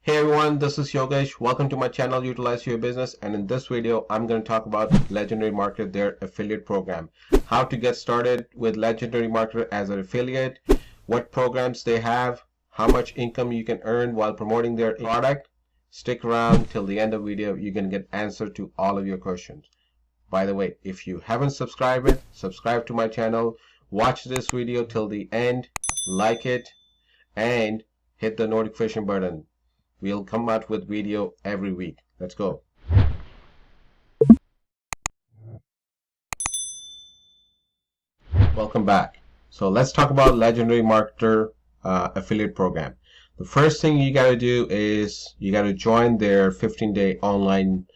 Hey everyone, this is Yogesh. Welcome to my channel, Utilize Your Business. And in this video, I'm going to talk about Legendary Marketer, their affiliate program. How to get started with Legendary Marketer as an affiliate, what programs they have, how much income you can earn while promoting their product. Stick around till the end of the video. You can get answer to all of your questions. By the way, if you haven't subscribed, subscribe to my channel. Watch this video till the end, like it, and hit the notification button. We'll come out with video every week. Let's go. Welcome back. So let's talk about Legendary Marketer affiliate program. The first thing you got to do is you got to join their 15-day online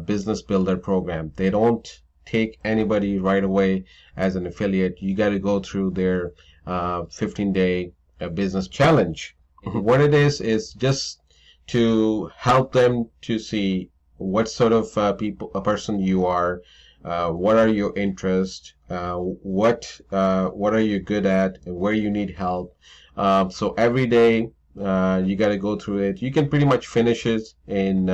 business builder program. They don't take anybody right away as an affiliate. You got to go through their 15-day business challenge. What it is just to help them to see what sort of a person you are, what are your interests, what are you good at, and where you need help. So every day you got to go through it. You can pretty much finish it in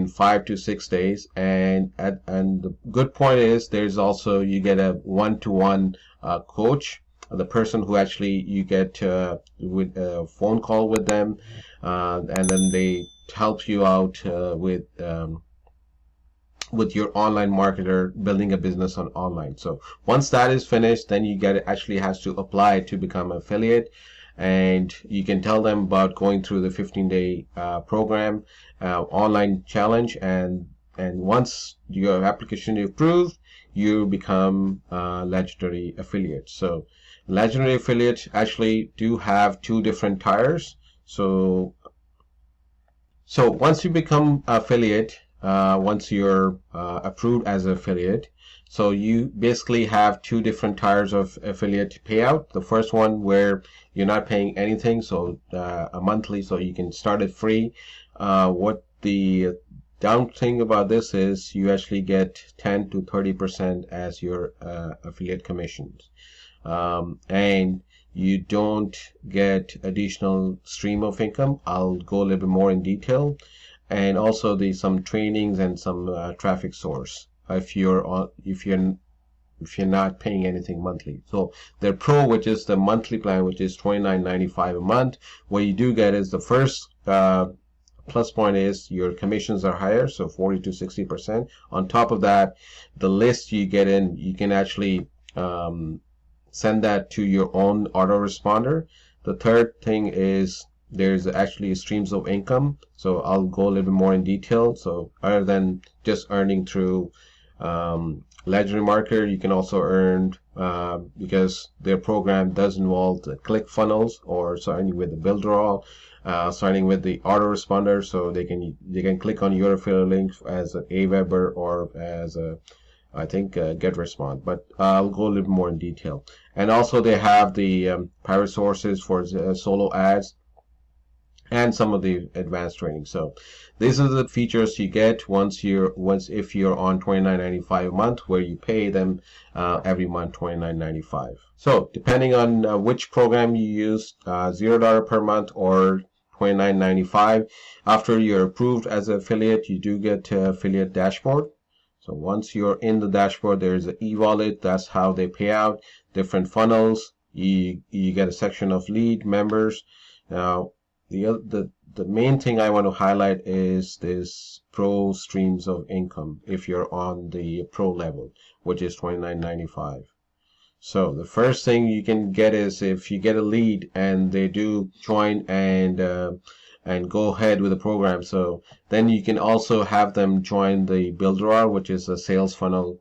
5 to 6 days, and the good point is there's also you get a one-to-one coach, the person who actually you get with a phone call with them, and then they help you out with your online marketer building a business on online. So once that is finished, then you get actually has to apply to become an affiliate, and you can tell them about going through the 15-day program online challenge, and once your application is approved, you become legendary affiliate. So legendary affiliates actually do have two different tiers. So once you become affiliate, once you're approved as an affiliate, so you basically have two different tiers of affiliate payout. The first one where you're not paying anything, so a monthly, so you can start it free. What the down thing about this is you actually get 10 to 30% as your affiliate commissions, and you don't get additional stream of income. I'll go a little bit more in detail, and also some trainings and some traffic source if you're not paying anything monthly. So their pro, which is the monthly plan, which is $29.95 a month, what you do get is the first plus point is your commissions are higher, so 40 to 60%. On top of that, the list you get in, you can actually send that to your own autoresponder. The third thing is there's actually streams of income, so I'll go a little bit more in detail. So other than just earning through Legendary Marketer, you can also earn because their program does involve the Clickfunnels, or signing with the Builderall, signing with the autoresponder, so they can click on your affiliate link as an Aweber or as a GetResponse, but I'll go a little more in detail. And also they have the private sources for solo ads and some of the advanced training. So these are the features you get if you're on $29.95 a month, where you pay them every month $29.95. So depending on which program you use, $0 per month or $29.95. After you're approved as an affiliate, you do get affiliate dashboard. So once you're in the dashboard, there's an e-wallet. That's how they pay out. Different funnels. You get a section of lead members. Now the main thing I want to highlight is this pro streams of income if you're on the pro level, which is $29.95. So the first thing you can get is if you get a lead and they do join and go ahead with the program. So then you can also have them join the Builderall, which is a sales funnel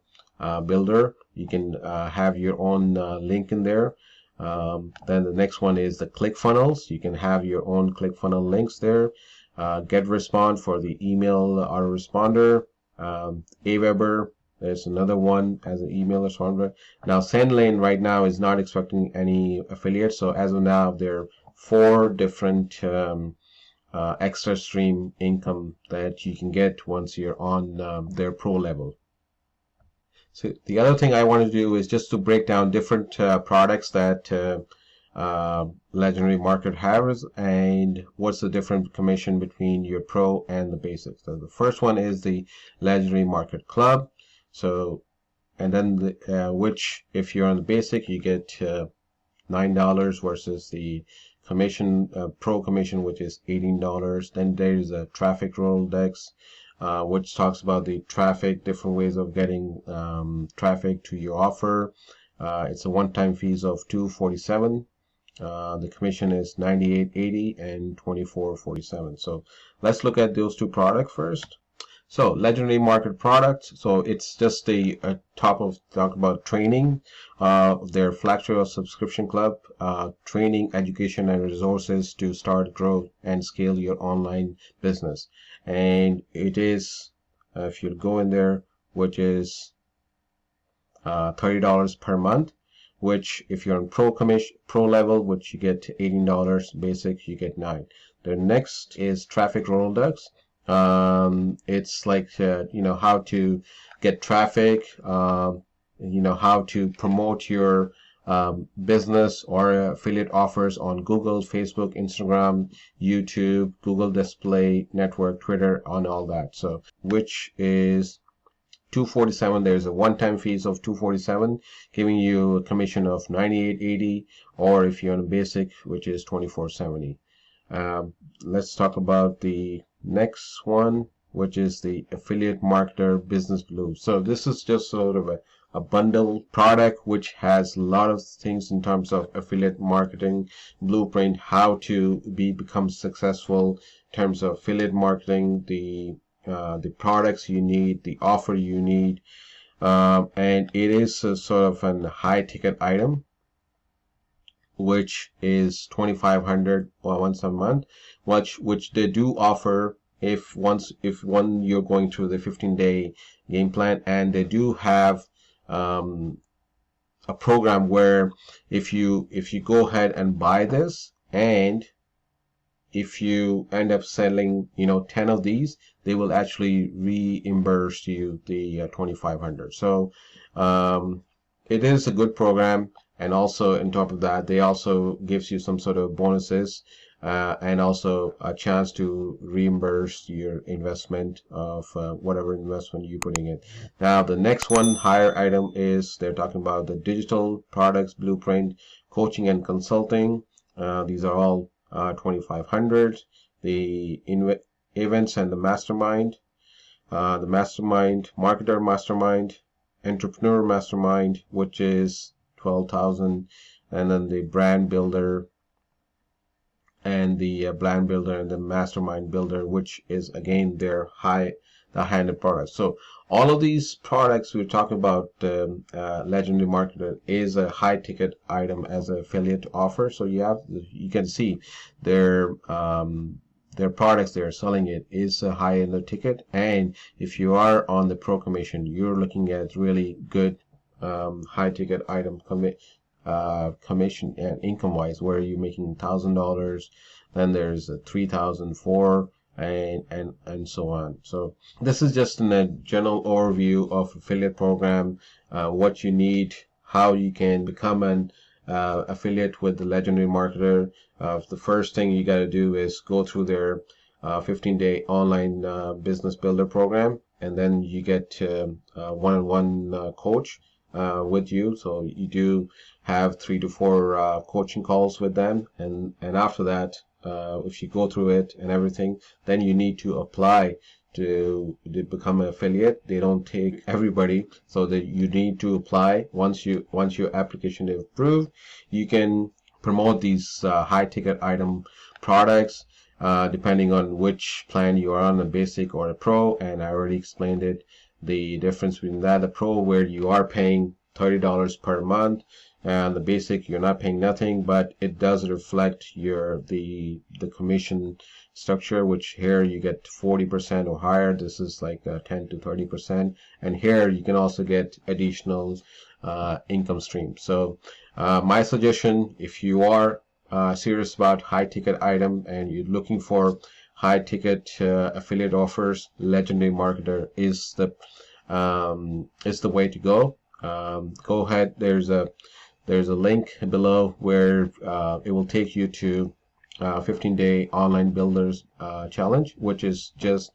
builder. You can have your own link in there. Then the next one is the Clickfunnels. You can have your own Clickfunnel links there. GetResponse for the email autoresponder. Aweber, there's another one as an email responder. Now SendLane right now is not expecting any affiliates, so as of now there are 4 different extra stream income that you can get once you're on their pro level. So the other thing I want to do is just to break down different products that Legendary Marketer has, and what's the different commission between your pro and the basic. So the first one is the Legendary Marketer Club. So, and then which if you're on the basic, you get $9 versus the commission, pro commission, which is $18. Then there is a traffic Rolodex, which talks about the traffic, different ways of getting traffic to your offer. It's a one-time fees of $247. The commission is $98.80 and $24.47. So let's look at those two products first. So Legendary Marketer products. So it's just the talk about training, their flagship subscription club, training, education, and resources to start, grow, and scale your online business. And it is, if you go in there, which is $30 per month. Which if you're on pro level, which you get $18, basic you get $9. The next is traffic Rolodex. It's like how to get traffic, how to promote your business or affiliate offers on Google, Facebook, Instagram, YouTube, Google Display Network, Twitter, on all that. So which is $247. There's a one-time fees of $247, giving you a commission of $98.80, or if you're on a basic, which is $24.70. Let's talk about the next one, which is the Affiliate Marketer Business Blue. So this is just sort of a bundle product which has a lot of things in terms of affiliate marketing blueprint, how to become successful in terms of affiliate marketing, the products you need, the offer you need, and it is a sort of a high ticket item, which is $2,500 once a month, which they do offer if you're going through the 15-day game plan, and they do have a program where if you go ahead and buy this, and if you end up selling 10 of these, they will actually reimburse you the $2,500. So it is a good program, and also on top of that, they also gives you some sort of bonuses and also a chance to reimburse your investment of whatever investment you're putting in. Now the next one, higher item, is they're talking about the digital products blueprint, coaching and consulting. These are all $2,500. The events and the mastermind, marketer mastermind, entrepreneur mastermind, which is $12,000, and then the brand builder, and the mastermind builder, which is again their high-end products. So all of these products we're talking about, Legendary Marketer is a high ticket item as an affiliate offer. So you can see their products they are selling, it is a high end ticket, and if you are on the pro commission, you're looking at really good high ticket item commission and income wise, where you're making $1,000, then there's a $3,004, and so on. So this is just a general overview of affiliate program, what you need, how you can become an affiliate with the Legendary Marketer. The first thing you got to do is go through their 15-day online business builder program, and then you get one-on-one coach with you. So you do have 3 to 4 coaching calls with them, and after that, if you go through it and everything, then you need to apply to become an affiliate. They don't take everybody, so that you need to apply. Once your application is approved, you can promote these high ticket item products depending on which plan you are on, a basic or a pro. And I already explained it, the difference between that, the pro, where you are paying $30 per month, and the basic you're not paying nothing, but it does reflect the commission structure, which here you get 40% or higher. This is like 10 to 30%, and here you can also get additional income stream. So my suggestion, if you are serious about high ticket item and you're looking for high ticket affiliate offers, Legendary Marketer is the way to go. Go ahead. There's there's a link below where it will take you to 15-day online builders challenge, which is just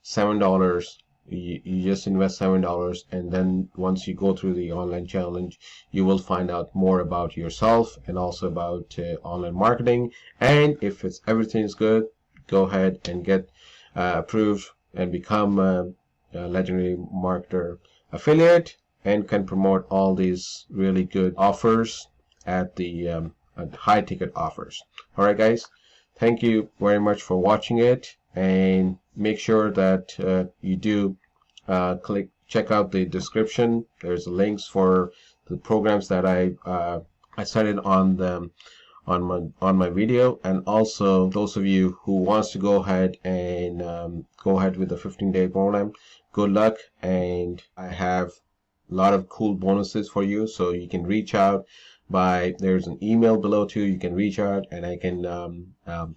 $7. You just invest $7, and then once you go through the online challenge, you will find out more about yourself and also about online marketing. And if everything is good, go ahead and get approved and become a legendary marketer affiliate, and can promote all these really good offers at the at high ticket offers. All right, guys, thank you very much for watching it, and make sure that you do check out the description. There's links for the programs that I cited on them on my video, and also those of you who wants to go ahead and go ahead with the 15-day program, good luck. And I have a lot of cool bonuses for you, so you can reach out there's an email below too. You can reach out, and I can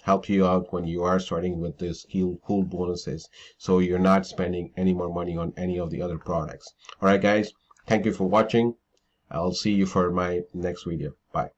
help you out when you are starting with this cool bonuses, so you're not spending any more money on any of the other products. All right, guys, thank you for watching. I'll see you for my next video. Bye.